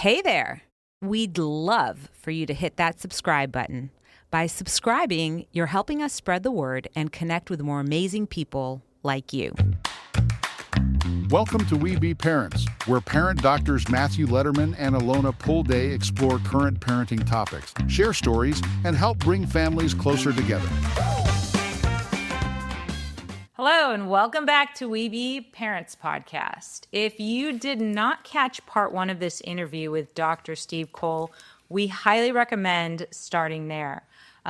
Hey there! We'd love for you to hit that subscribe button. By subscribing, you're helping us spread the word and connect with more amazing people like you. Welcome to We Be Parents, where parent doctors Matthew Letterman and Alona Pulday explore current parenting topics, share stories, and help bring families closer together. Hello, and welcome back to We Be Parents podcast. If you did not catch part one of this interview with Dr. Steve Cole, we highly recommend starting there.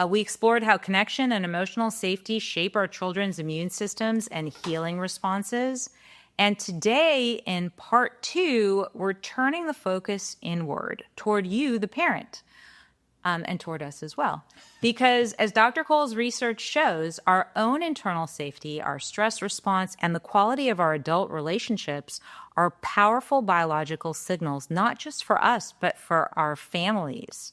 We explored how connection and emotional safety shape our children's immune systems and healing responses. And today, in part two, we're turning the focus inward toward you, the parent. And toward us as well. Because as Dr. Cole's research shows, our own internal safety, our stress response, and the quality of our adult relationships are powerful biological signals, not just for us, but for our families.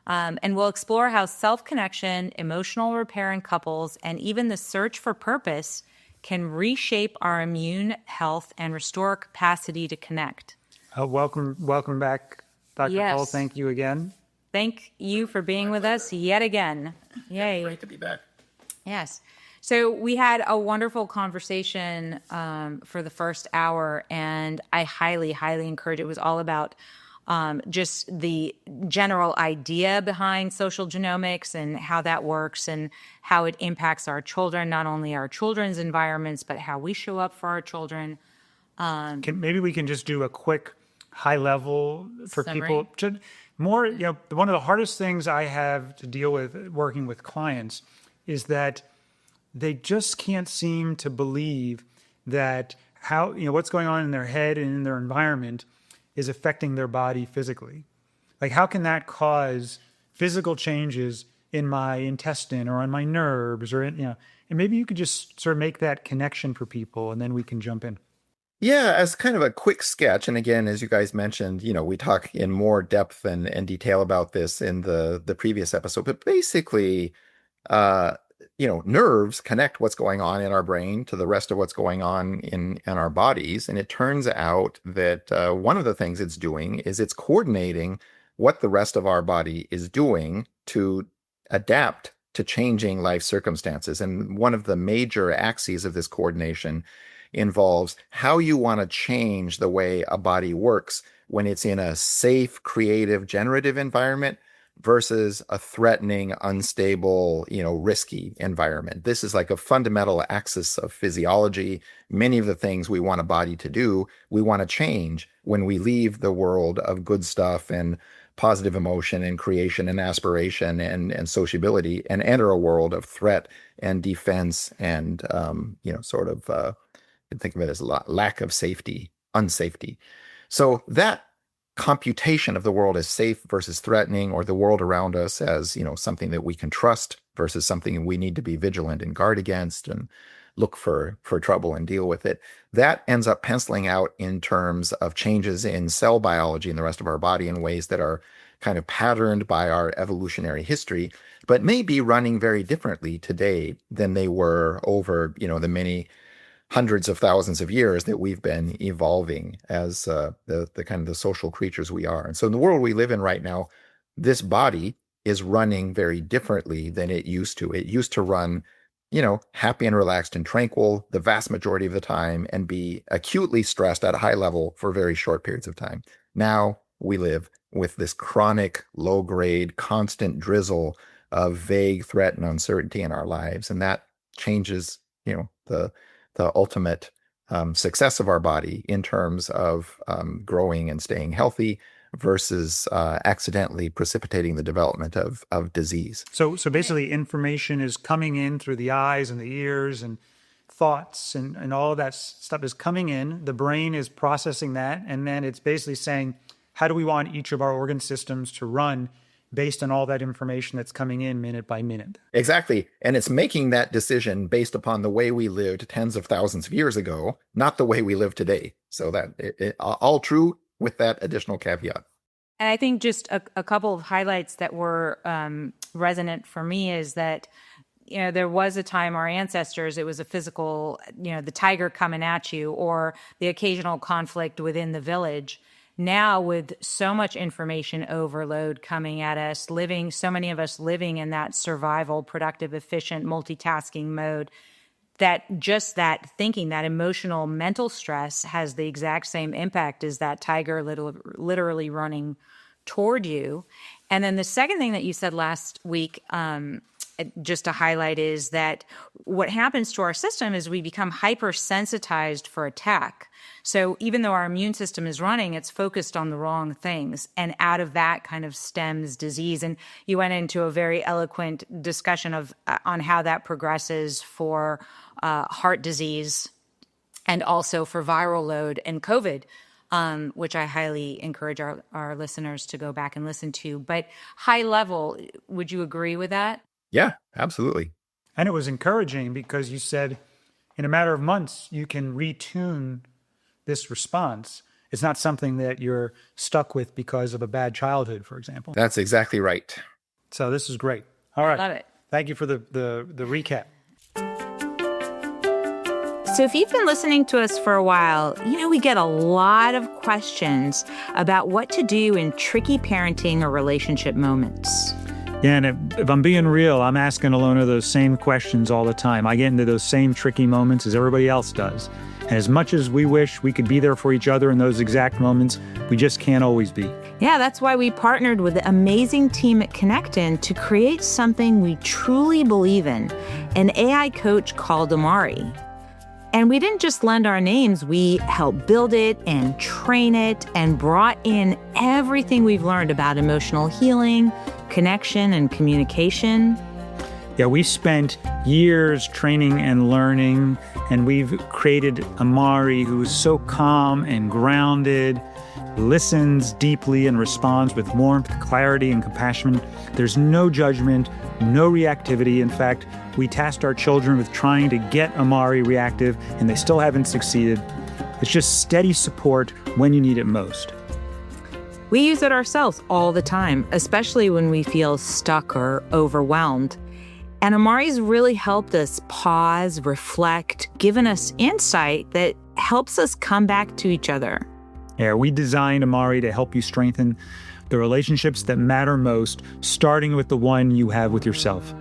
And we'll explore how self-connection, emotional repair in couples, and even the search for purpose can reshape our immune health and restore capacity to connect. Welcome back, Dr. Yes. Cole. Thank you again. Thank you for being with us yet again. Yay. Great to be back. Yes. So we had a wonderful conversation for the first hour, and I highly, highly encourage it. It was all about just the general idea behind social genomics and how that works and how it impacts our children, not only our children's environments, but how we show up for our children. Maybe we can just do a quick high level for Summary. people. More, one of the hardest things I have to deal with working with clients is that they just can't seem to believe that what's going on in their head and in their environment is affecting their body physically. Like, how can that cause physical changes in my intestine or on my nerves and maybe you could just sort of make that connection for people and then we can jump in. Yeah, as kind of a quick sketch, and again, as you guys mentioned, we talk in more depth and detail about this in the previous episode, but basically, nerves connect what's going on in our brain to the rest of what's going on in our bodies. And it turns out that one of the things it's doing is it's coordinating what the rest of our body is doing to adapt to changing life circumstances. And one of the major axes of this coordination involves how you want to change the way a body works when it's in a safe, creative, generative environment versus a threatening, unstable, risky environment. This is like a fundamental axis of physiology. Many of the things we want a body to do, we want to change when we leave the world of good stuff and positive emotion and creation and aspiration and sociability and enter a world of threat and defense and, think of it as lack of safety, unsafety. So that computation of the world as safe versus threatening, or the world around us as, something that we can trust versus something we need to be vigilant and guard against and look for trouble and deal with it, that ends up penciling out in terms of changes in cell biology in the rest of our body in ways that are kind of patterned by our evolutionary history, but may be running very differently today than they were over, the many hundreds of thousands of years that we've been evolving as the kind of the social creatures we are. And so in the world we live in right now, this body is running very differently than it used to. It used to run, happy and relaxed and tranquil the vast majority of the time and be acutely stressed at a high level for very short periods of time. Now we live with this chronic, low-grade, constant drizzle of vague threat and uncertainty in our lives. And that changes, the ultimate success of our body in terms of growing and staying healthy versus accidentally precipitating the development of disease. So basically information is coming in through the eyes and the ears and thoughts and all of that stuff is coming in. The brain is processing that. And then it's basically saying, how do we want each of our organ systems to run based on all that information that's coming in minute by minute? Exactly. And it's making that decision based upon the way we lived tens of thousands of years ago, not the way we live today. So that all true with that additional caveat. And I think just a couple of highlights that were resonant for me is that, there was a time our ancestors, it was a physical, the tiger coming at you or the occasional conflict within the village. now with so much information overload coming at us, so many of us living in that survival, productive, efficient, multitasking mode, that thinking, that emotional, mental stress has the exact same impact as that tiger literally running toward you. And then the second thing that you said last week, just to highlight, is that what happens to our system is we become hypersensitized for attack. So even though our immune system is running, it's focused on the wrong things. And out of that kind of stems disease. And you went into a very eloquent discussion on how that progresses for heart disease and also for viral load and COVID, which I highly encourage our listeners to go back and listen to. But high level, would you agree with that? Yeah, absolutely. And it was encouraging because you said in a matter of months, you can retune this response. It's not something that you're stuck with because of a bad childhood, for example. That's exactly right. So this is great. All right. Love it. Thank you for the recap. So if you've been listening to us for a while, we get a lot of questions about what to do in tricky parenting or relationship moments. Yeah, and if I'm being real, I'm asking Alona those same questions all the time. I get into those same tricky moments as everybody else does. And as much as we wish we could be there for each other in those exact moments, we just can't always be. Yeah, that's why we partnered with the amazing team at Connectin to create something we truly believe in, an AI coach called Amari. And we didn't just lend our names, we helped build it and train it and brought in everything we've learned about emotional healing, connection, and communication. Yeah, we spent years training and learning, and we've created Amari, who is so calm and grounded, listens deeply and responds with warmth, clarity, and compassion. There's no judgment, no reactivity. In fact, we tasked our children with trying to get Amari reactive, and they still haven't succeeded. It's just steady support when you need it most. We use it ourselves all the time, especially when we feel stuck or overwhelmed. And Amari's really helped us pause, reflect, given us insight that helps us come back to each other. Yeah, we designed Amari to help you strengthen the relationships that matter most, starting with the one you have with yourself.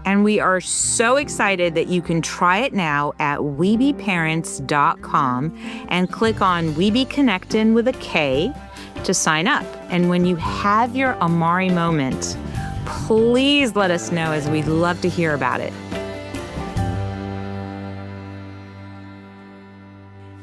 And we are so excited that you can try it now at webeparents.com and click on We Be Connectin with a K to sign up. And when you have your Amari moment, please let us know, as we'd love to hear about it.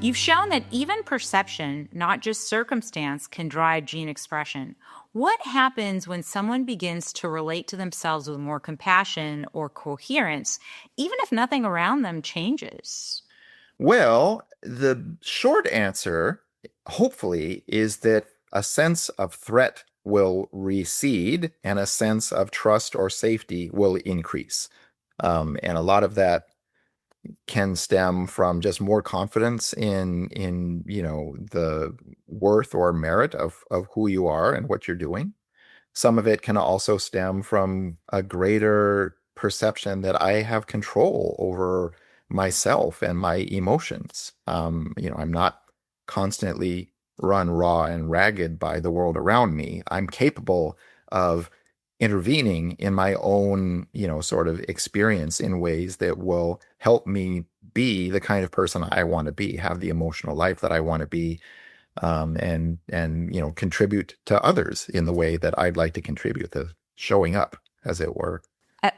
You've shown that even perception, not just circumstance, can drive gene expression. What happens when someone begins to relate to themselves with more compassion or coherence, even if nothing around them changes? Well, the short answer, hopefully, is that a sense of threat will recede and a sense of trust or safety will increase. And a lot of that can stem from just more confidence in the worth or merit of who you are and what you're doing. Some of it can also stem from a greater perception that I have control over myself and my emotions. I'm not constantly run raw and ragged by the world around me. I'm capable of intervening in my own, sort of experience in ways that will help me be the kind of person I want to be, have the emotional life that I want to be, and contribute to others in the way that I'd like to contribute, to showing up, as it were.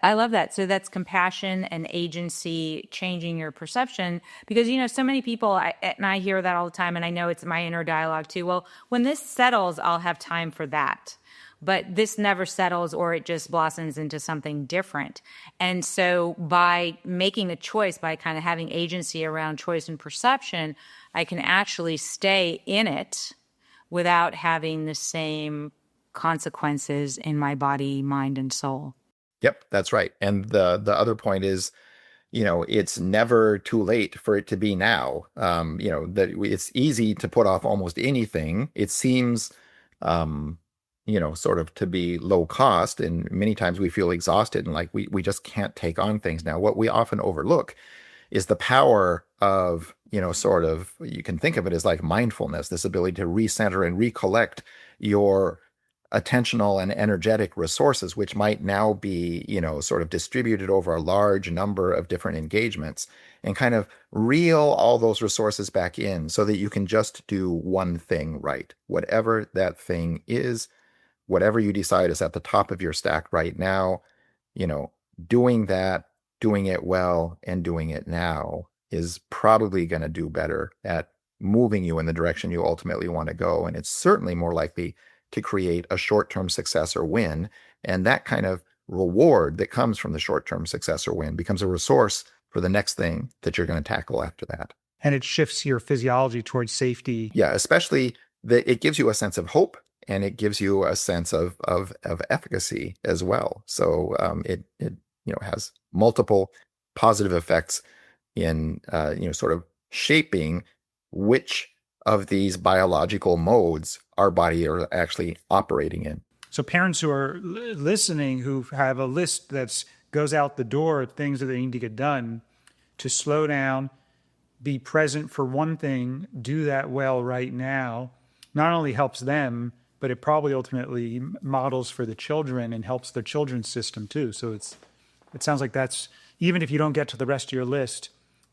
I love that. So that's compassion and agency, changing your perception, because, so many people, and I hear that all the time, and I know it's my inner dialogue too. Well, when this settles, I'll have time for that. But this never settles, or it just blossoms into something different. And so by making a choice, by kind of having agency around choice and perception, I can actually stay in it without having the same consequences in my body, mind, and soul. Yep, that's right. And the other point is, it's never too late for it to be now. That it's easy to put off almost anything. It seems, sort of to be low cost. And many times we feel exhausted and like we just can't take on things now. What we often overlook is the power of, sort of, you can think of it as like mindfulness, this ability to recenter and recollect your attentional and energetic resources, which might now be, sort of distributed over a large number of different engagements, and kind of reel all those resources back in so that you can just do one thing right. Whatever that thing is, whatever you decide is at the top of your stack right now, doing that, doing it well, and doing it now is probably going to do better at moving you in the direction you ultimately want to go. And it's certainly more likely to create a short-term success or win. And that kind of reward that comes from the short-term success or win becomes a resource for the next thing that you're going to tackle after that. And it shifts your physiology towards safety. Yeah, especially that it gives you a sense of hope, and it gives you a sense of efficacy as well. So it has multiple positive effects in sort of shaping which of these biological modes our body are actually operating in. So parents who are listening, who have a list that goes out the door of things that they need to get done, to slow down, be present for one thing, do that well right now, not only helps them, but it probably ultimately models for the children and helps their children's system too. So it sounds like that's, even if you don't get to the rest of your list,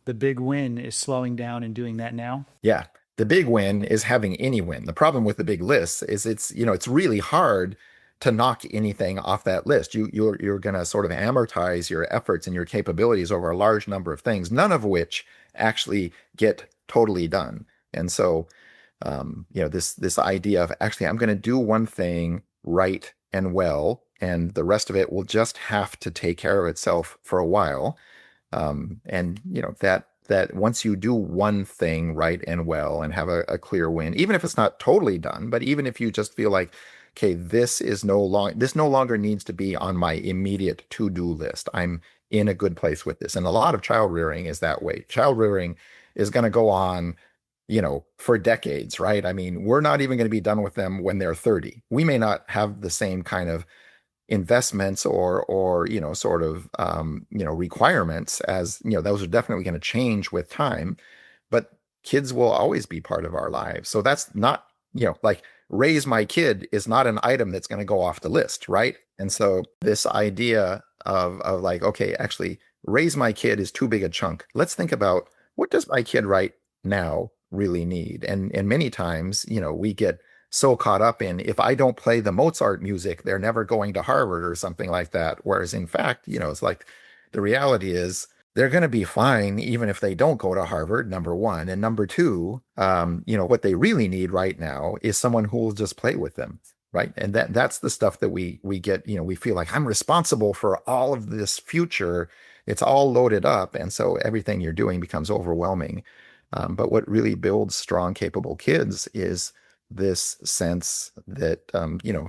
the big win is slowing down and doing that now. Yeah. The big win is having any win. The problem with the big list is it's really hard to knock anything off that list. You're going to sort of amortize your efforts and your capabilities over a large number of things, none of which actually get totally done. And so, this idea of actually, I'm going to do one thing right and well, and the rest of it will just have to take care of itself for a while. That once you do one thing right and well and have a clear win, even if it's not totally done, but even if you just feel like, okay, this no longer needs to be on my immediate to-do list. I'm in a good place with this. And a lot of child rearing is that way. Child rearing is going to go on, for decades, right? I mean, we're not even going to be done with them when they're 30. We may not have the same kind of investments or sort of requirements, as those are definitely going to change with time, but kids will always be part of our lives. So that's not like raise my kid is not an item that's going to go off the list, right? And so this idea of like, okay, actually raise my kid is too big a chunk. Let's think about, what does my kid right now really need? And many times we get so caught up in, if I don't play the Mozart music, they're never going to Harvard or something like that. Whereas in fact, it's like the reality is they're going to be fine even if they don't go to Harvard, number one. And number two, what they really need right now is someone who will just play with them, right? And that's the stuff that we get, we feel like I'm responsible for all of this future. It's all loaded up. And so everything you're doing becomes overwhelming. But what really builds strong, capable kids is this sense that,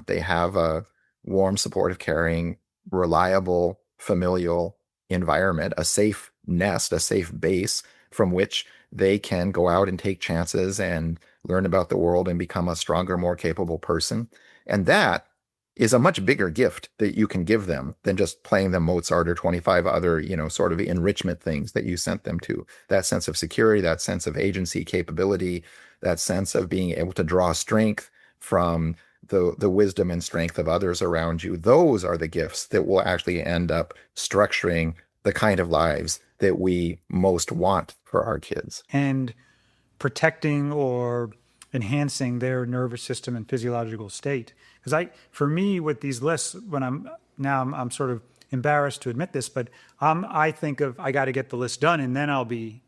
they have a warm, supportive, caring, reliable, familial environment, a safe nest, a safe base from which they can go out and take chances and learn about the world and become a stronger, more capable person. And that is a much bigger gift that you can give them than just playing them Mozart or 25 other, sort of enrichment things that you sent them to. That sense of security, that sense of agency, capability, that sense of being able to draw strength from the wisdom and strength of others around you. Those are the gifts that will actually end up structuring the kind of lives that we most want for our kids. And protecting or enhancing their nervous system and physiological state. Because for me, with these lists, when I'm sort of embarrassed to admit this, but I think of, I got to get the list done and then I'll be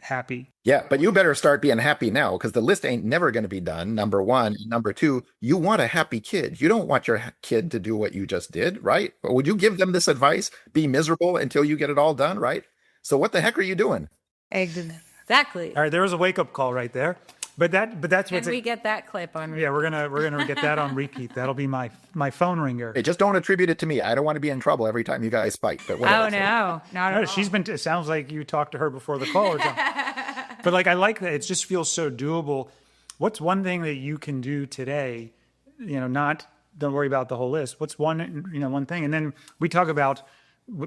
happy. Yeah, but you better start being happy now, because the list ain't never going to be done, number one. Number two, you want a happy kid. You don't want your kid to do what you just did, right? Would you give them this advice? Be miserable until you get it all done, right? So what the heck are you doing? Exactly. All right, there was a wake-up call right there. But that's what's. Can we get that clip on repeat? Yeah, we're gonna get that on repeat. That'll be my phone ringer. Hey, just don't attribute it to me. I don't want to be in trouble every time you guys fight. But whatever. Oh no, not at all. She's been. It sounds like you talked to her before the call or something. But I like that. It just feels so doable. What's one thing that you can do today? Don't worry about the whole list. What's one thing? And then we talk about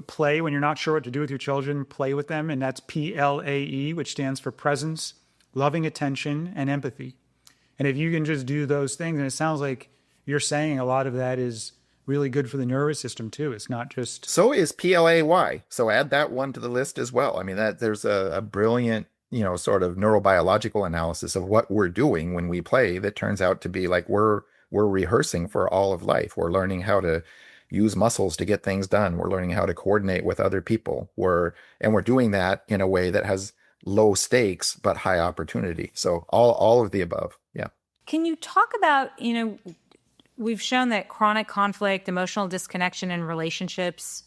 play when you're not sure what to do with your children, play with them. And that's PLAE, which stands for presence, loving attention, and empathy. And if you can just do those things, and it sounds like you're saying a lot of that is really good for the nervous system too. It's not just... So is PLAY. So add that one to the list as well. I mean, that there's a brilliant, sort of neurobiological analysis of what we're doing when we play that turns out to be like we're rehearsing for all of life. We're learning how to use muscles to get things done. We're learning how to coordinate with other people. We're doing that in a way that has low stakes but high opportunity. So all of the above. Yeah. Can you talk about, we've shown that chronic conflict, emotional disconnection in relationships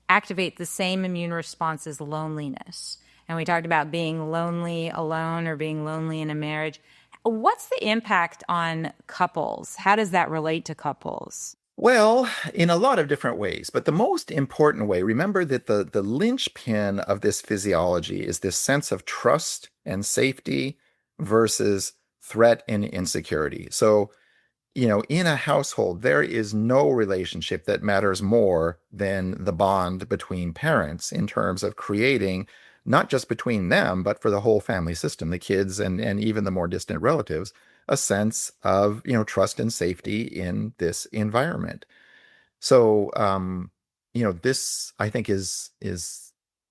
activate the same immune response as loneliness. And we talked about being lonely alone or being lonely in a marriage. What's the impact on couples? How does that relate to couples? Well, in a lot of different ways, but the most important way, remember that the linchpin of this physiology is this sense of trust and safety versus threat and insecurity. So, in a household, there is no relationship that matters more than the bond between parents in terms of creating, not just between them, but for the whole family system, the kids and even the more distant relatives, a sense of, trust and safety in this environment. So, this I think is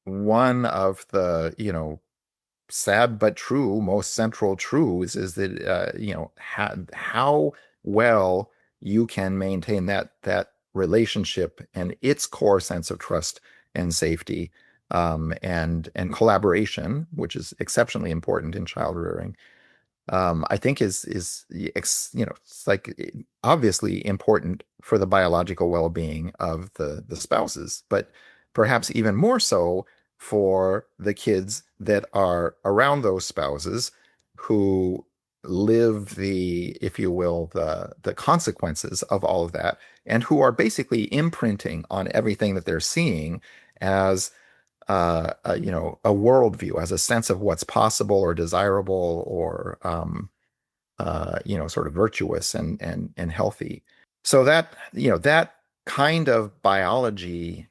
one of the, sad but true, most central truths is that, how well you can maintain that relationship and its core sense of trust and safety, and collaboration, which is exceptionally important in child rearing. I think it's like obviously important for the biological well-being of the spouses, but perhaps even more so for the kids that are around those spouses who live if you will, the consequences of all of that, and who are basically imprinting on everything that they're seeing as a worldview, as a sense of what's possible or desirable or sort of virtuous and healthy. So that kind of biology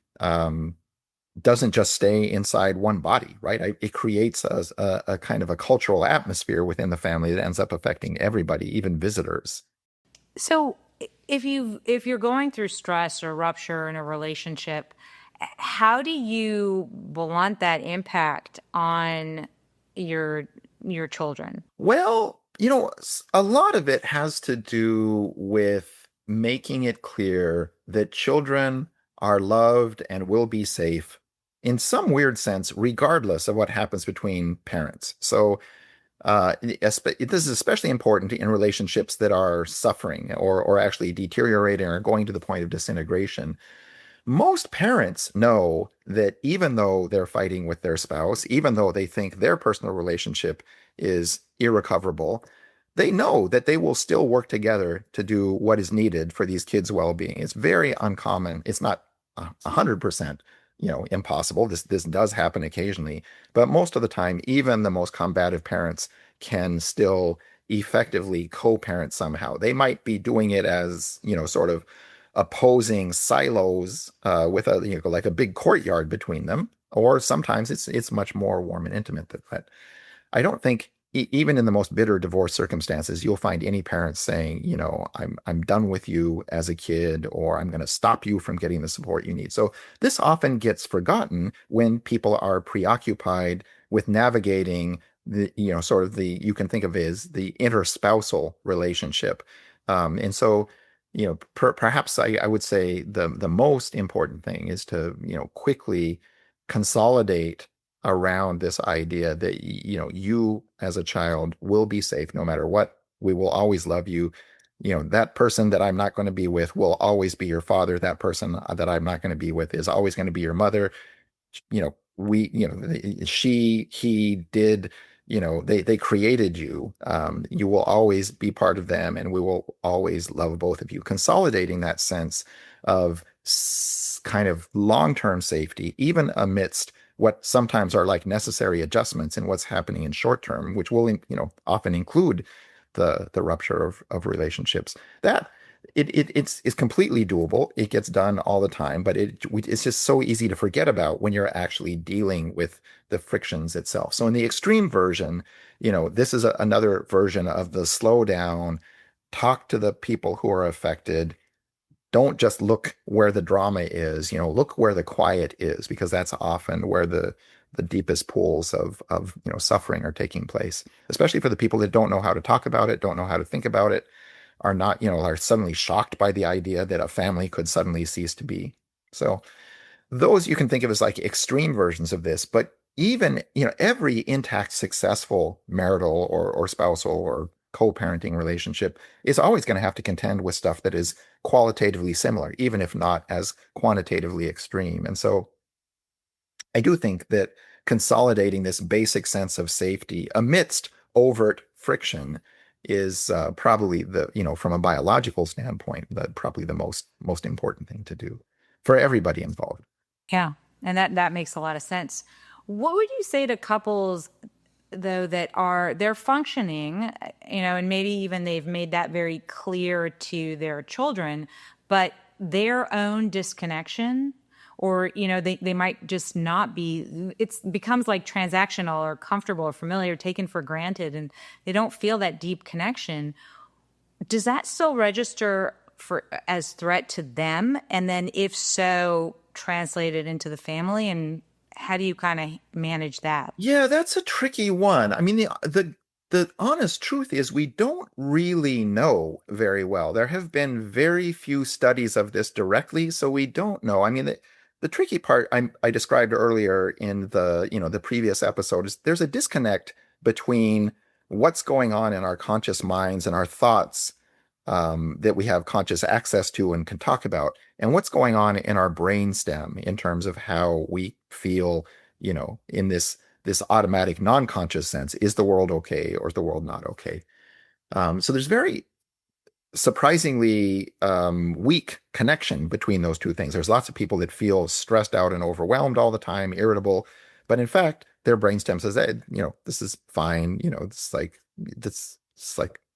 doesn't just stay inside one body, right? It creates a kind of a cultural atmosphere within the family that ends up affecting everybody, even visitors. So if you're going through stress or rupture in a relationship, how do you blunt that impact on your children? Well, a lot of it has to do with making it clear that children are loved and will be safe in some weird sense, regardless of what happens between parents. So this is especially important in relationships that are suffering or actually deteriorating or going to the point of disintegration. Most parents know that even though they're fighting with their spouse, even though they think their personal relationship is irrecoverable, they know that they will still work together to do what is needed for these kids' well-being. It's very uncommon. It's not 100%, impossible. This does happen occasionally, but most of the time, even the most combative parents can still effectively co-parent somehow. They might be doing it as, sort of opposing silos with like a big courtyard between them, or sometimes it's much more warm and intimate than that. I don't think even in the most bitter divorce circumstances, you'll find any parents saying, I'm done with you as a kid, or I'm going to stop you from getting the support you need. So this often gets forgotten when people are preoccupied with navigating you can think of it as the interspousal relationship. And so, perhaps I would say the most important thing is to, quickly consolidate around this idea that, you as a child will be safe no matter what. We will always love you. That person that I'm not going to be with will always be your father. That person that I'm not going to be with is always going to be your mother. She, he did, they created you. You will always be part of them, and we will always love both of you. Consolidating that sense of kind of long-term safety, even amidst what sometimes are like necessary adjustments in what's happening in short term, which will, often include the rupture of relationships. It's completely doable. It gets done all the time, but it's just so easy to forget about when you're actually dealing with the frictions itself. So in the extreme version, this is another version of the slow down, talk to the people who are affected. Don't just look where the drama is, look where the quiet is, because that's often where the deepest pools of suffering are taking place, especially for the people that don't know how to talk about it, don't know how to think about it, are not, are suddenly shocked by the idea that a family could suddenly cease to be. So those you can think of as like extreme versions of this, but even, every intact, successful marital or spousal or co-parenting relationship is always going to have to contend with stuff that is qualitatively similar, even if not as quantitatively extreme. And so I do think that consolidating this basic sense of safety amidst overt friction is probably from a biological standpoint, probably the most important thing to do for everybody involved. Yeah, and that makes a lot of sense. What would you say to couples though they're functioning, and maybe even they've made that very clear to their children, but their own disconnection, or they might just not be, it becomes like transactional or comfortable or familiar, taken for granted, and they don't feel that deep connection. Does that still register as threat to them? And then if so, translate it into the family, and how do you kind of manage that? Yeah, that's a tricky one. I mean, the honest truth is we don't really know very well. There have been very few studies of this directly, so we don't know. I mean, the tricky part I described earlier in the previous episode is there's a disconnect between what's going on in our conscious minds and our thoughts that we have conscious access to and can talk about, and what's going on in our brainstem in terms of how we feel, in this automatic non-conscious sense. Is the world okay, or is the world not okay? So there's very surprisingly weak connection between those two things. There's lots of people that feel stressed out and overwhelmed all the time, irritable, but in fact, their brainstem says, hey, this is fine. It's like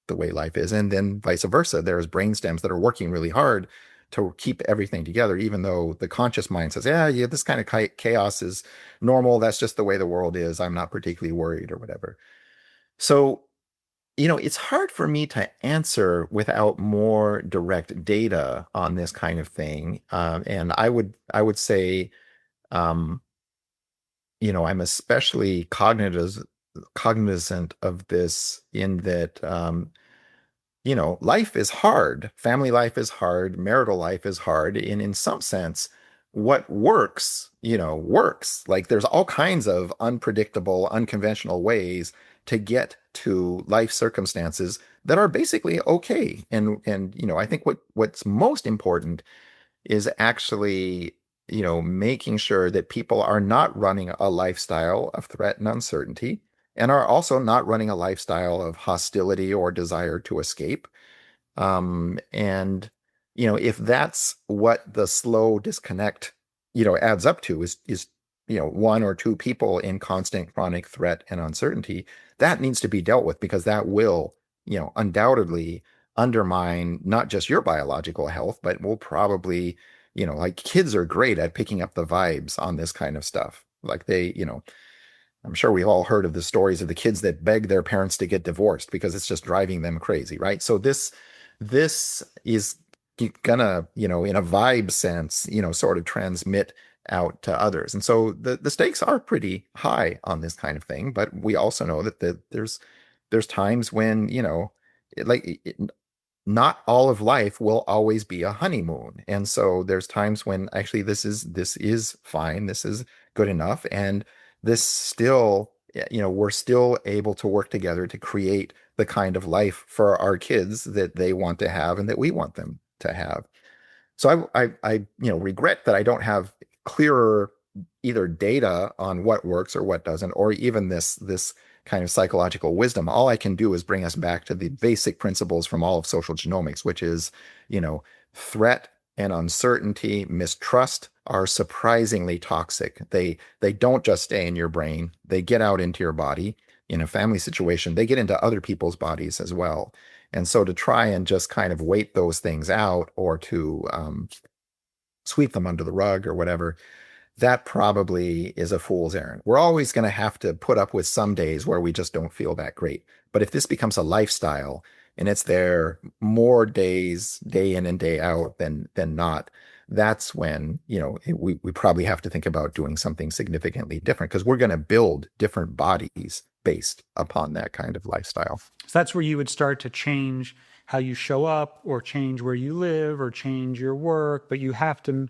the way life is. And then vice versa. There's brainstems that are working really hard to keep everything together, even though the conscious mind says, yeah, this kind of chaos is normal. That's just the way the world is. I'm not particularly worried or whatever. So, it's hard for me to answer without more direct data on this kind of thing. And I would say, I'm especially cognizant of this in that, life is hard. Family life is hard. Marital life is hard. And in some sense, what works, works. Like there's all kinds of unpredictable, unconventional ways to get to life circumstances that are basically okay. And I think what's most important is actually, making sure that people are not running a lifestyle of threat and uncertainty, and are also not running a lifestyle of hostility or desire to escape. And, if that's what the slow disconnect, adds up to is one or two people in constant chronic threat and uncertainty, that needs to be dealt with, because that will, undoubtedly undermine not just your biological health, but will probably, like kids are great at picking up the vibes on this kind of stuff. Like I'm sure we've all heard of the stories of the kids that beg their parents to get divorced because it's just driving them crazy, right? So this is gonna, in a vibe sense, sort of transmit out to others. And so the stakes are pretty high on this kind of thing, but we also know that there's times when, not all of life will always be a honeymoon. And so there's times when actually this is fine, this is good enough, and this still, we're still able to work together to create the kind of life for our kids that they want to have and that we want them to have. So I regret that I don't have clearer either data on what works or what doesn't, or even this kind of psychological wisdom. All I can do is bring us back to the basic principles from all of social genomics, which is, threat and uncertainty, mistrust are surprisingly toxic. They don't just stay in your brain. They get out into your body. In a family situation, they get into other people's bodies as well. And so to try and just kind of wait those things out, or to sweep them under the rug or whatever, that probably is a fool's errand. We're always going to have to put up with some days where we just don't feel that great. But if this becomes a lifestyle and it's there more days, day in and day out than not, that's when, we probably have to think about doing something significantly different, because we're going to build different bodies based upon that kind of lifestyle. So that's where you would start to change how you show up, or change where you live, or change your work, but you have to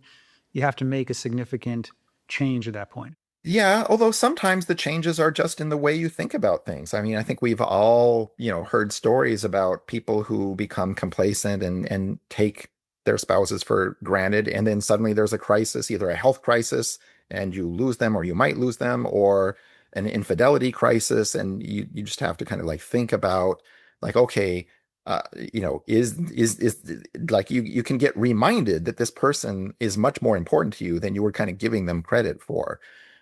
make a significant change at that point. Yeah, although sometimes the changes are just in the way you think about things. I mean, I think we've all, heard stories about people who become complacent and take their spouses for granted, and then suddenly there's a crisis, either a health crisis and you lose them, or you might lose them, or an infidelity crisis, and you just have to kind of like think about, like, okay, is like, you can get reminded that this person is much more important to you than you were kind of giving them credit for.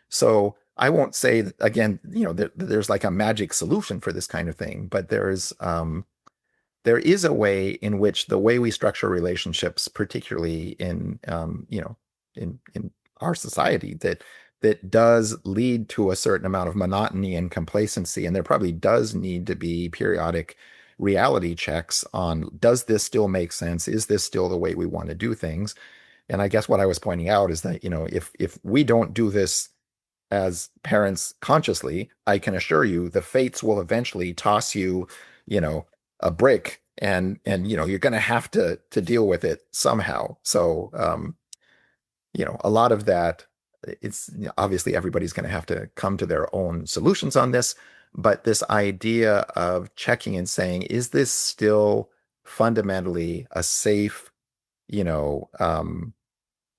So I won't say that, again, there's like a magic solution for this kind of thing, but there is a way in which the way we structure relationships, particularly in in our society, that does lead to a certain amount of monotony and complacency, and there probably does need to be periodic reality checks on, does this still make sense? Is this still the way we want to do things? And I guess what I was pointing out is that, if we don't do this as parents consciously, I can assure you the fates will eventually toss you, a brick, and you're going to have to deal with it somehow. So, a lot of that, it's obviously everybody's going to have to come to their own solutions on this, but this idea of checking and saying, is this still fundamentally a safe,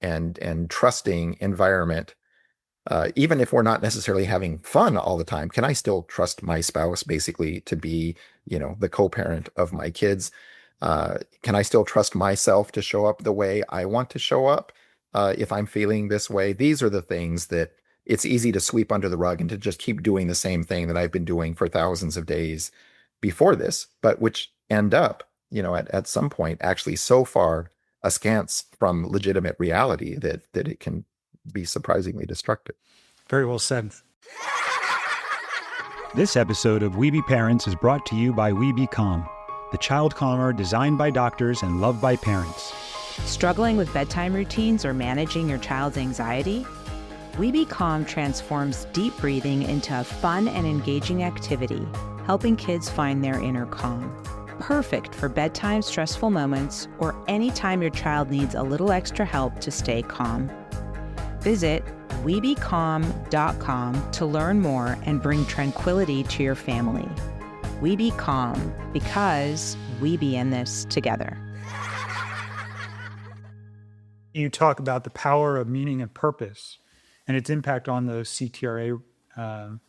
and trusting environment? Even if we're not necessarily having fun all the time, can I still trust my spouse basically to be, the co-parent of my kids? Can I still trust myself to show up the way I want to show up if I'm feeling this way? These are the things that it's easy to sweep under the rug and to just keep doing the same thing that I've been doing for thousands of days before this, which end up, at some point actually so far askance from legitimate reality that it can be surprisingly destructive. Very well said. This episode of We Be Parents is brought to you by We Be Calm, the child calmer designed by doctors and loved by parents. Struggling with bedtime routines or managing your child's anxiety? We Be Calm transforms deep breathing into a fun and engaging activity, helping kids find their inner calm. Perfect for bedtime stressful moments or anytime your child needs a little extra help to stay calm. Visit webecalm.com to learn more and bring tranquility to your family. We Be Calm, because we be in this together. You talk about the power of meaning and purpose and its impact on the CTRA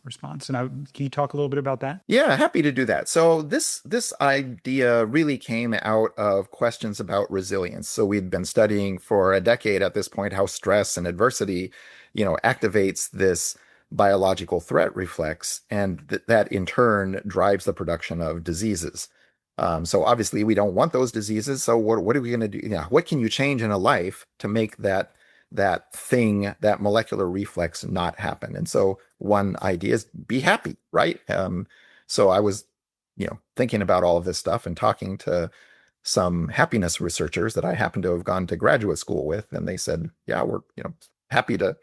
response. And can you talk a little bit about that? Yeah, happy to do that. So this idea really came out of questions about resilience. So we'd been studying for a decade at this point how stress and adversity, activates this biological threat reflex, and that in turn drives the production of diseases. So obviously we don't want those diseases. So what are we going to do? Yeah, what can you change in a life to make that thing, that molecular reflex, not happen? And so one idea is be happy, right? So I was, thinking about all of this stuff and talking to some happiness researchers that I happen to have gone to graduate school with, and they said, yeah, we're, happy to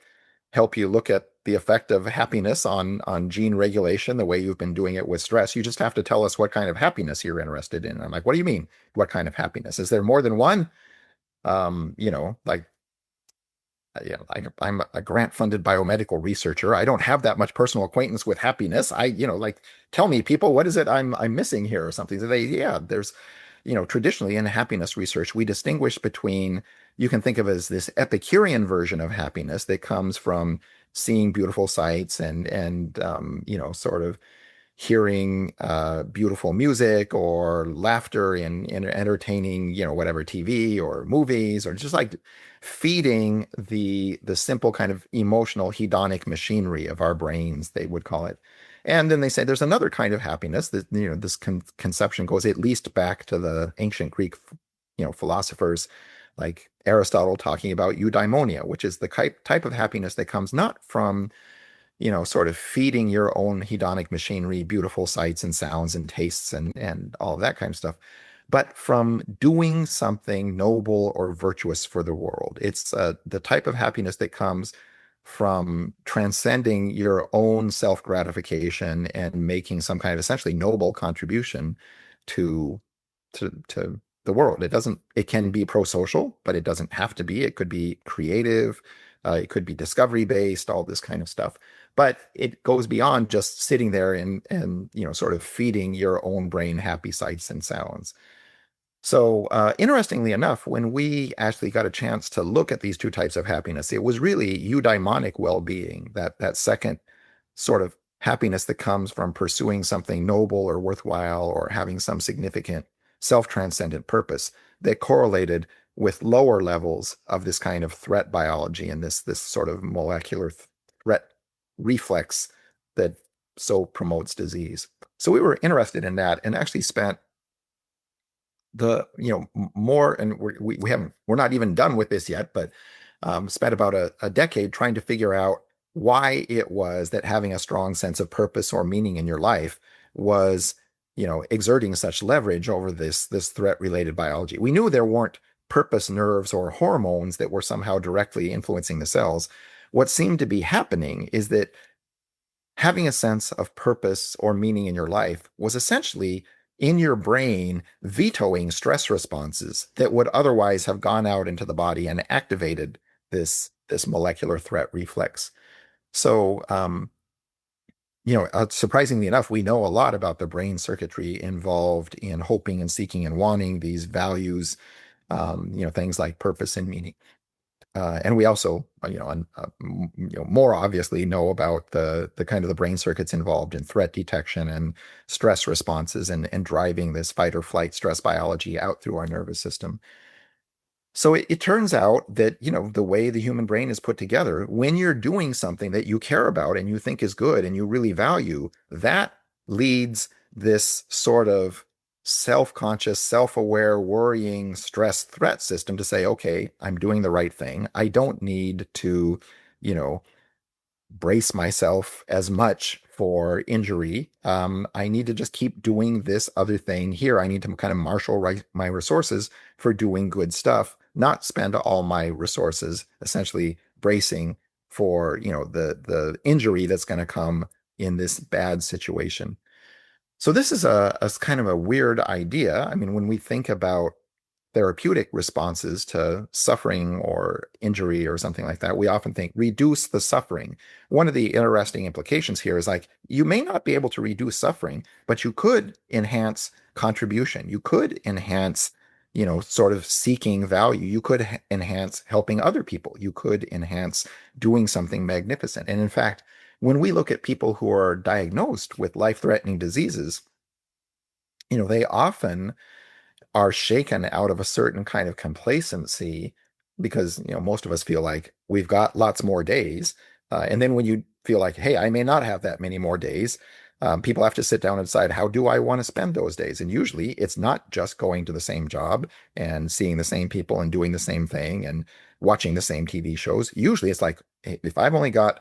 help you look at the effect of happiness on gene regulation the way you've been doing it with stress. You just have to tell us what kind of happiness you're interested in. And I'm like, what do you mean? What kind of happiness? Is there more than one? I'm a grant-funded biomedical researcher. I don't have that much personal acquaintance with happiness. Tell me, people, what is it I'm missing here or something? So there's, traditionally in happiness research, we distinguish between, you can think of it as this Epicurean version of happiness that comes from seeing beautiful sights and sort of hearing beautiful music or laughter in entertaining, whatever TV or movies, or just like feeding the simple kind of emotional hedonic machinery of our brains, they would call it. And then they say there's another kind of happiness that, this conception goes at least back to the ancient Greek, philosophers like Aristotle talking about eudaimonia, which is the type of happiness that comes not from, sort of feeding your own hedonic machinery, beautiful sights and sounds and tastes and all of that kind of stuff, but from doing something noble or virtuous for the world. It's the type of happiness that comes from transcending your own self-gratification and making some kind of essentially noble contribution to the world. It can be pro-social, but it doesn't have to be. It could be creative, it could be discovery based, all this kind of stuff. But it goes beyond just sitting there and sort of feeding your own brain happy sights and sounds. So interestingly enough, when we actually got a chance to look at these two types of happiness, it was really eudaimonic well-being, that second sort of happiness that comes from pursuing something noble or worthwhile or having some significant self-transcendent purpose, that correlated with lower levels of this kind of threat biology and this sort of molecular threat reflex that so promotes disease. So we were interested in that and actually spent more, and we're not even done with this yet, but spent about a decade trying to figure out why it was that having a strong sense of purpose or meaning in your life was exerting such leverage over this threat-related biology. We knew there weren't purpose nerves or hormones that were somehow directly influencing the cells. What seemed to be happening is that having a sense of purpose or meaning in your life was essentially in your brain vetoing stress responses that would otherwise have gone out into the body and activated this molecular threat reflex. So surprisingly enough, we know a lot about the brain circuitry involved in hoping and seeking and wanting these values, things like purpose and meaning. And we also, more obviously know about the kind of the brain circuits involved in threat detection and stress responses and driving this fight or flight stress biology out through our nervous system. So it turns out that, the way the human brain is put together, when you're doing something that you care about and you think is good and you really value, that leads this sort of self-conscious, self-aware, worrying stress threat system to say, okay, I'm doing the right thing. I don't need to, brace myself as much for injury. I need to just keep doing this other thing here. I need to kind of marshal my resources for doing good stuff, not spend all my resources essentially bracing for, the injury that's going to come in this bad situation. So this is a kind of a weird idea. I mean, when we think about therapeutic responses to suffering or injury or something like that, we often think reduce the suffering. One of the interesting implications here is like, you may not be able to reduce suffering, but you could enhance contribution. You could enhance, sort of seeking value. You could enhance helping other people. You could enhance doing something magnificent. And in fact, when we look at people who are diagnosed with life-threatening diseases, they often are shaken out of a certain kind of complacency because, most of us feel like we've got lots more days. And then when you feel like, hey, I may not have that many more days, people have to sit down and decide, how do I want to spend those days? And usually it's not just going to the same job and seeing the same people and doing the same thing and watching the same TV shows. Usually it's like, hey, if I've only got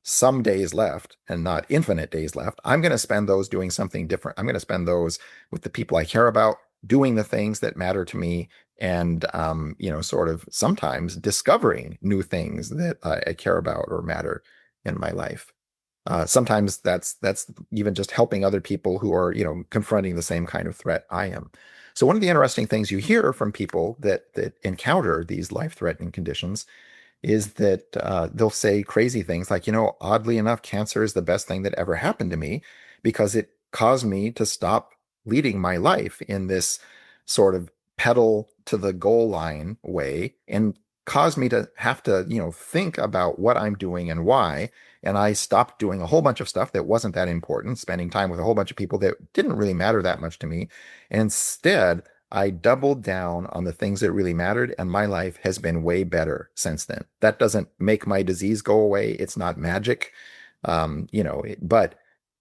some days left and not infinite days left, I'm going to spend those doing something different. I'm going to spend those with the people I care about, doing the things that matter to me, and sort of sometimes discovering new things that I care about or matter in my life. Sometimes that's even just helping other people who are confronting the same kind of threat I am. So one of the interesting things you hear from people that encounter these life-threatening conditions is that they'll say crazy things like, oddly enough, cancer is the best thing that ever happened to me because it caused me to stop leading my life in this sort of pedal to the goal line way and caused me to have to, think about what I'm doing and why. And I stopped doing a whole bunch of stuff that wasn't that important, spending time with a whole bunch of people that didn't really matter that much to me. And instead, I doubled down on the things that really mattered, and my life has been way better since then. That doesn't make my disease go away. It's not magic, but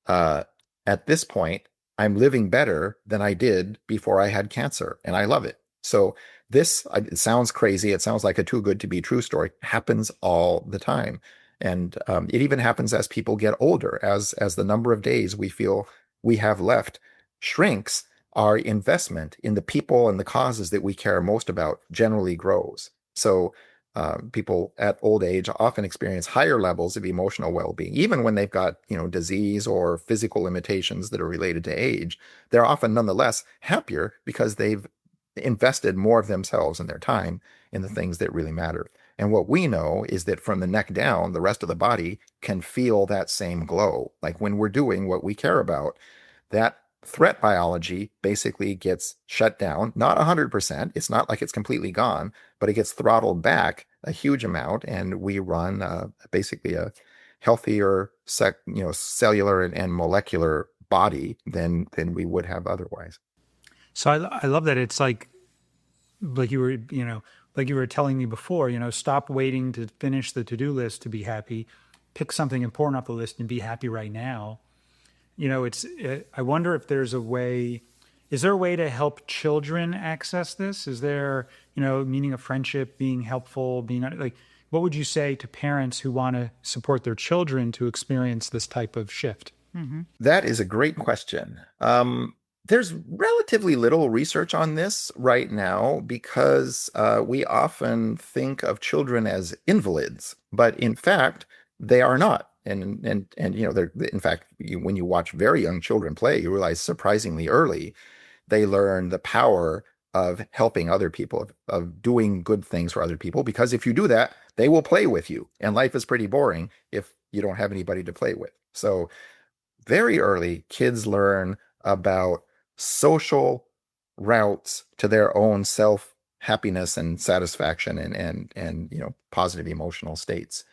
at this point, I'm living better than I did before I had cancer, and I love it. So it sounds crazy. It sounds like a too good to be true story. Happens all the time. And it even happens as people get older, as the number of days we feel we have left shrinks. Our investment in the people and the causes that we care most about generally grows. So people at old age often experience higher levels of emotional well-being, even when they've got disease or physical limitations that are related to age. They're often nonetheless happier because they've invested more of themselves and their time in the things that really matter. And what we know is that from the neck down, the rest of the body can feel that same glow. Like when we're doing what we care about, that threat biology basically gets shut down, not 100%. It's not like it's completely gone, but it gets throttled back a huge amount, and we run basically a healthier cellular and molecular body than we would have otherwise. So I love that. It's like you were, like you were telling me before, stop waiting to finish the to-do list to be happy. Pick something important off the list and be happy right now. I wonder if there's a way. Is there a way to help children access this? Is there, meaning of friendship, being helpful, being like, what would you say to parents who want to support their children to experience this type of shift? Mm-hmm. That is a great question. There's relatively little research on this right now because we often think of children as invalids, but in fact, they are not. And they're, in fact, when you watch very young children play, you realize surprisingly early, they learn the power of helping other people, of doing good things for other people, because if you do that, they will play with you. And life is pretty boring if you don't have anybody to play with. So very early, kids learn about social routes to their own self happiness and satisfaction and positive emotional states.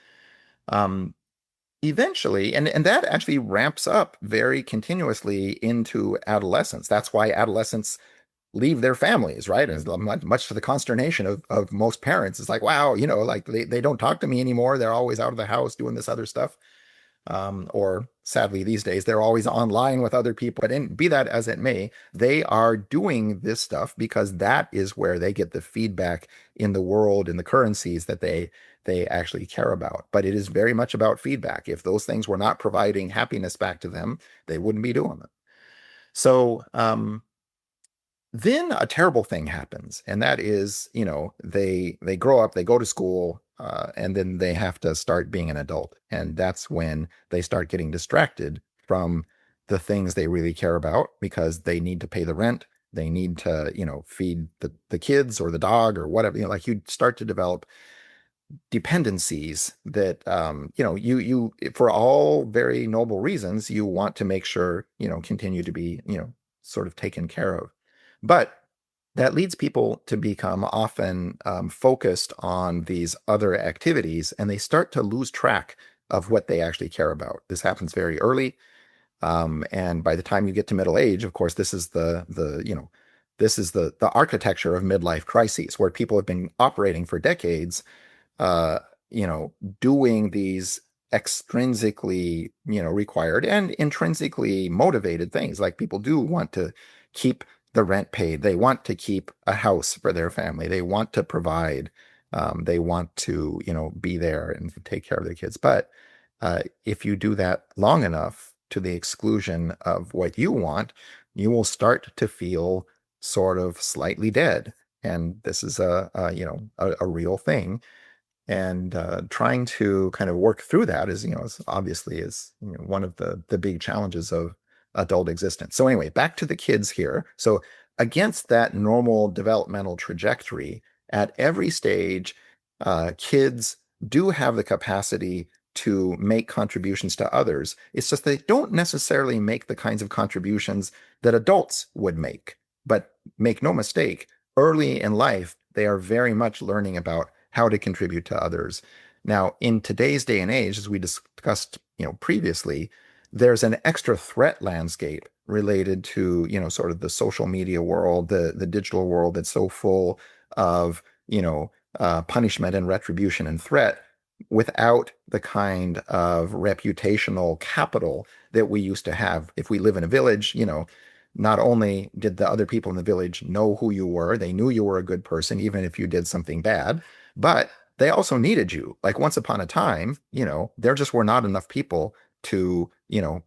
Eventually, and that actually ramps up very continuously into adolescence. That's why adolescents leave their families, right? And much to the consternation of most parents. It's like, wow, like they don't talk to me anymore. They're always out of the house doing this other stuff. Or sadly, these days, they're always online with other people. But be that as it may, they are doing this stuff because that is where they get the feedback in the world, in the currencies that they actually care about. But it is very much about feedback. If those things were not providing happiness back to them, they wouldn't be doing them. So then a terrible thing happens, and that is, they grow up, they go to school, and then they have to start being an adult. And that's when they start getting distracted from the things they really care about because they need to pay the rent. They need to, feed the kids or the dog or whatever. Like you start to develop dependencies that, you for all very noble reasons, you want to make sure, continue to be, sort of taken care of. But that leads people to become often focused on these other activities, and they start to lose track of what they actually care about. This happens very early, and by the time you get to middle age, of course, this is the architecture of midlife crises, where people have been operating for decades, doing these extrinsically, required and intrinsically motivated things. Like people do want to keep the rent paid. They want to keep a house for their family. They want to provide. They want to, be there and take care of their kids. But if you do that long enough to the exclusion of what you want, you will start to feel sort of slightly dead. And this is a real thing. And trying to kind of work through that is obviously one of the big challenges of adult existence. So anyway, back to the kids here. So against that normal developmental trajectory, at every stage, kids do have the capacity to make contributions to others. It's just they don't necessarily make the kinds of contributions that adults would make. But make no mistake, early in life, they are very much learning about how to contribute to others. Now, in today's day and age, as we discussed, previously, there's an extra threat landscape related to, sort of the social media world, the digital world that's so full of, punishment and retribution and threat. without the kind of reputational capital that we used to have. If we live in a village, not only did the other people in the village know who you were, they knew you were a good person, even if you did something bad, but they also needed you. Like once upon a time, there just were not enough people to,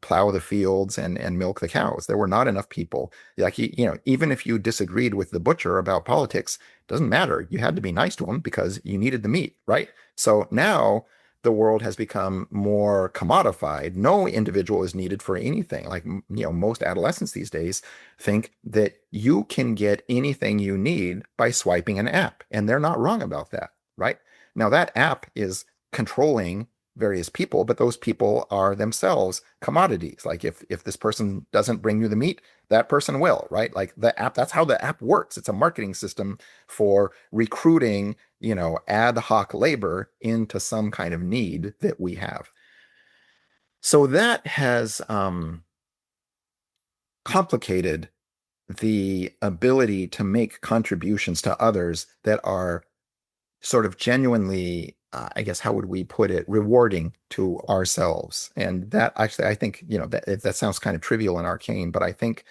plow the fields and milk the cows. There were not enough people. Like, even if you disagreed with the butcher about politics, doesn't matter. You had to be nice to him because you needed the meat, right? So now the world has become more commodified. No individual is needed for anything. Like, most adolescents these days think that you can get anything you need by swiping an app, and they're not wrong about that, right? Now, that app is controlling various people, but those people are themselves commodities. Like if this person doesn't bring you the meat, that person will, right? Like the app, that's how the app works. It's a marketing system for recruiting, ad hoc labor into some kind of need that we have. So that has complicated the ability to make contributions to others that are sort of genuinely, I guess, how would we put it, rewarding to ourselves. And that actually, I think, that sounds kind of trivial and arcane, but I think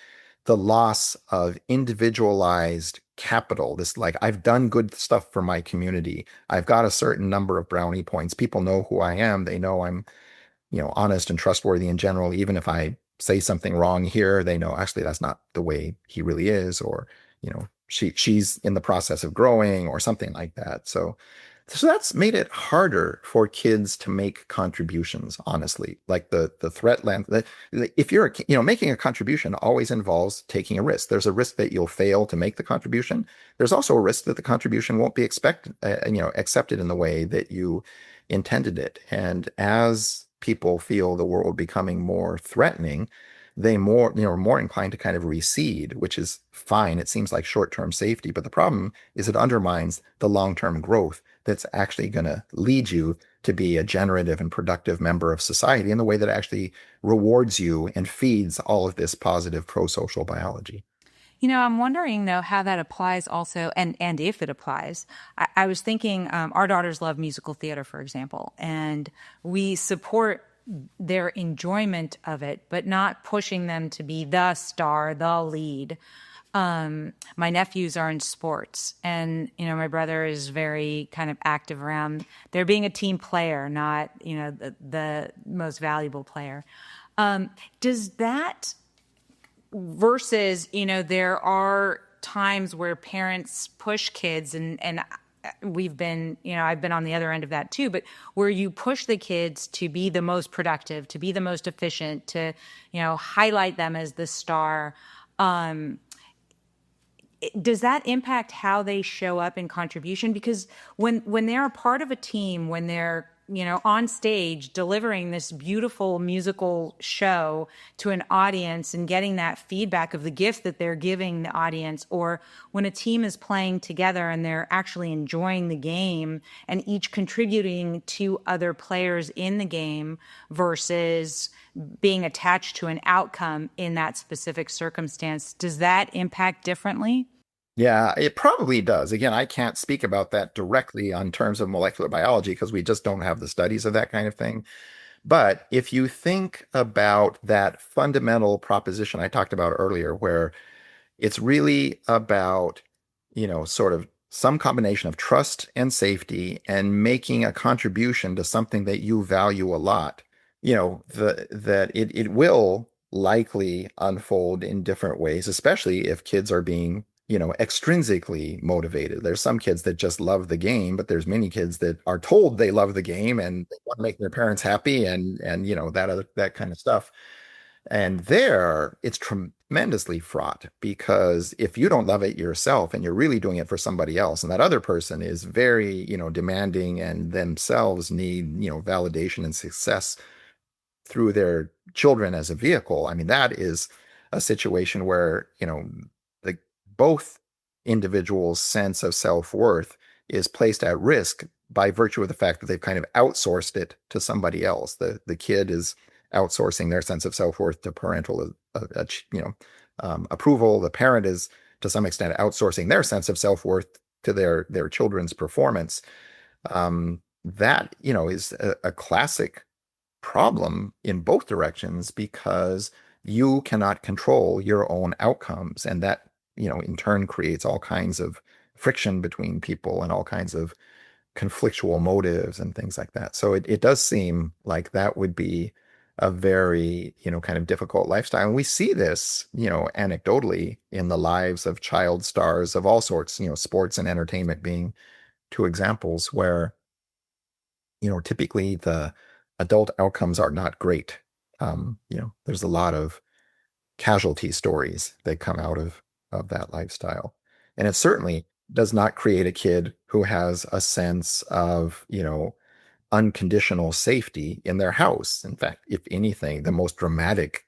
the loss of individualized capital, this like, I've done good stuff for my community, I've got a certain number of brownie points, people know who I am, they know I'm, honest and trustworthy in general. Even if I say something wrong here, they know actually that's not the way he really is, or, she's in the process of growing or something like that. So that's made it harder for kids to make contributions, honestly. Like the threat land, if you're, making a contribution always involves taking a risk. There's a risk that you'll fail to make the contribution. There's also a risk that the contribution won't be accepted in the way that you intended it. And as people feel the world becoming more threatening, they are more inclined to kind of recede, which is fine. It seems like short-term safety, but the problem is it undermines the long-term growth that's actually going to lead you to be a generative and productive member of society in the way that actually rewards you and feeds all of this positive pro-social biology. I'm wondering, though, how that applies also, and if it applies. I was thinking our daughters love musical theater, for example, and we support their enjoyment of it, but not pushing them to be the star, the lead. My nephews are in sports, and my brother is very kind of active around there being a team player, not the most valuable player. Does that versus there are times where parents push kids and we've been, I've been on the other end of that too, but where you push the kids to be the most productive, to be the most efficient, to, highlight them as the star. Does that impact how they show up in contribution? Because when they're a part of a team, when they're, on stage delivering this beautiful musical show to an audience and getting that feedback of the gift that they're giving the audience, or when a team is playing together and they're actually enjoying the game and each contributing to other players in the game versus being attached to an outcome in that specific circumstance, does that impact differently? Yeah, it probably does. Again, I can't speak about that directly on terms of molecular biology because we just don't have the studies of that kind of thing. But if you think about that fundamental proposition I talked about earlier, where it's really about, sort of some combination of trust and safety and making a contribution to something that you value a lot, that it will likely unfold in different ways, especially if kids are being extrinsically motivated. There's some kids that just love the game, but there's many kids that are told they love the game and they want to make their parents happy and that kind of stuff. And there it's tremendously fraught, because if you don't love it yourself and you're really doing it for somebody else, and that other person is very, demanding and themselves need, validation and success through their children as a vehicle, I mean, that is a situation where, both individuals' sense of self-worth is placed at risk by virtue of the fact that they've kind of outsourced it to somebody else. The kid is outsourcing their sense of self-worth to parental approval. The parent is to some extent outsourcing their sense of self-worth to their children's performance. that, is a classic problem in both directions, because you cannot control your own outcomes. And that, in turn creates all kinds of friction between people and all kinds of conflictual motives and things like that. So it does seem like that would be a very, kind of difficult lifestyle. And we see this, anecdotally in the lives of child stars of all sorts, sports and entertainment being two examples where, typically the adult outcomes are not great. There's a lot of casualty stories that come out of that lifestyle. And it certainly does not create a kid who has a sense of, unconditional safety in their house. In fact, if anything, the most dramatic,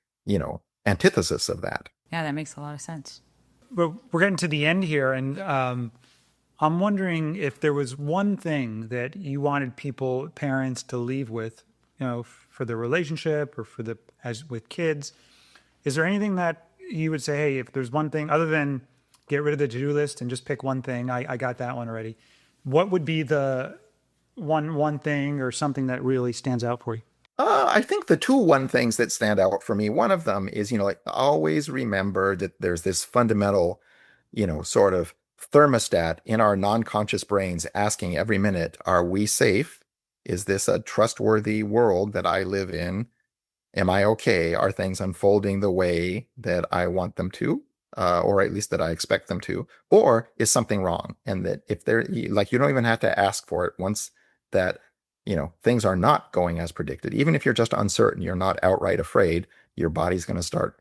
antithesis of that. Yeah, that makes a lot of sense. But we're getting to the end here, and I'm wondering if there was one thing that you wanted parents to leave with, for their relationship or as with kids. Is there anything that you would say, hey, if there's one thing other than get rid of the to-do list and just pick one thing, I got that one already. What would be the one thing or something that really stands out for you? I think the one things that stand out for me, one of them is, always remember that there's this fundamental, sort of thermostat in our non-conscious brains asking every minute, are we safe? Is this a trustworthy world that I live in? Am I okay? Are things unfolding the way that I want them to? Or at least that I expect them to? Or is something wrong? And that if you don't even have to ask for it once that, things are not going as predicted. Even if you're just uncertain, you're not outright afraid, your body's going to start,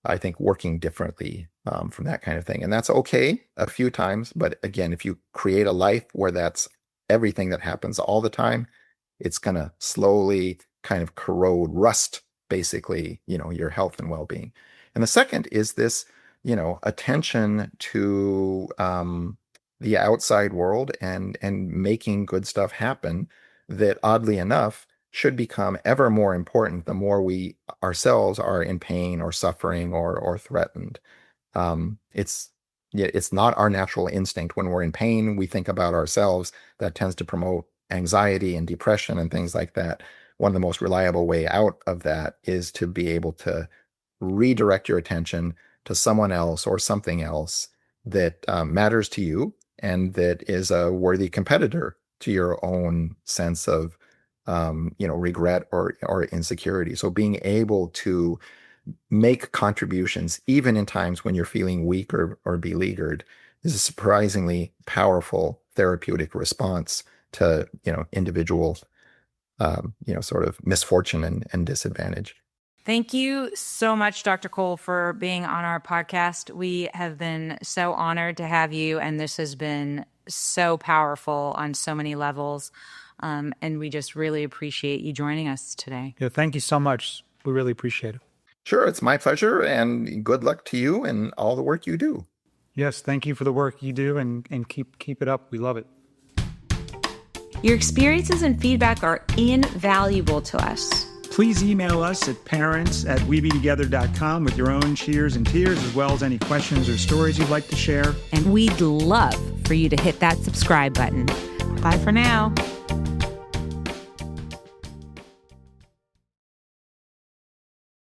I think, working differently from that kind of thing. And that's okay a few times. But again, if you create a life where that's everything that happens all the time, it's going to slowly kind of corrode, rust, basically, your health and well-being. And the second is this, attention to the outside world and making good stuff happen that, oddly enough, should become ever more important the more we ourselves are in pain or suffering or threatened. It's not our natural instinct. When we're in pain, we think about ourselves. That tends to promote anxiety and depression and things like that. One of the most reliable way out of that is to be able to redirect your attention to someone else or something else that matters to you and that is a worthy competitor to your own sense of, regret or insecurity. So being able to make contributions, even in times when you're feeling weak or beleaguered, is a surprisingly powerful therapeutic response to, individual, sort of misfortune and disadvantage. Thank you so much, Dr. Cole, for being on our podcast. We have been so honored to have you, and this has been so powerful on so many levels. And we just really appreciate you joining us today. Yeah, thank you so much. We really appreciate it. Sure, it's my pleasure, and good luck to you and all the work you do. Yes, thank you for the work you do, and keep it up. We love it. Your experiences and feedback are invaluable to us. Please email us at parents@webetogether.com with your own cheers and tears, as well as any questions or stories you'd like to share. And we'd love for you to hit that subscribe button. Bye for now.